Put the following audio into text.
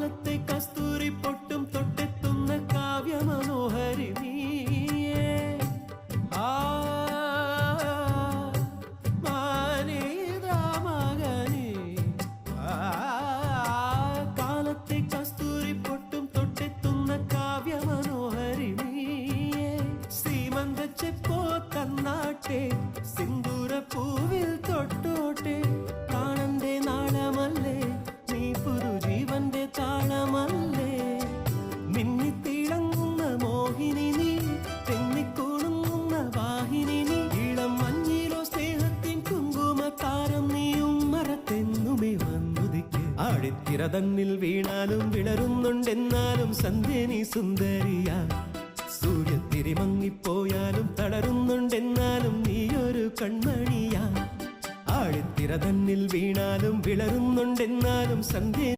കാലത്തെ കസ്തൂരി പൊട്ടും തൊട്ടെത്തുന്ന കാവ്യമനോഹരി നീയേ. ആ മാനേതാ മകനേ, കാലത്തെ കസ്തൂരി പൊട്ടും തൊട്ടെത്തുന്ന കാവ്യമനോഹരി നീയേ. ശ്രീമന്തച്ചെപ്പോ തന്നാട്ടെ, സിന്ദൂര പൂവിൽ തൊട്ടോട്ടെ. കാണന്റെ നാളമല്ലേ നീ, പുതുജീവന്റെ താളമല്ലേ. മിന്നിത്തിളങ്ങുന്ന മോഹിനി നീ, തെന്നിക്കൊടുങ്ങുന്ന വാഹിനി നീ. ഇളം മഞ്ഞിലോ സ്നേഹത്തിൻ കുങ്കുമത്താരം നീയും മറത്തെന്നുമേ വന്നുദിക്ക്. ആടിത്തിര തന്നിൽ വീണാലും വിളരുന്നുണ്ടെന്നാലും സന്ധ്യ നീ സുന്ദരിയാ. സൂര്യത്തിരി മങ്ങിപ്പോയാലും തളരുന്നുണ്ടെന്നാലും നീയൊരു കൺമണിയാ. ആടിത്തിര തന്നിൽ വീണാലും വിളരുന്നുണ്ടെന്നാലും സന്ധ്യ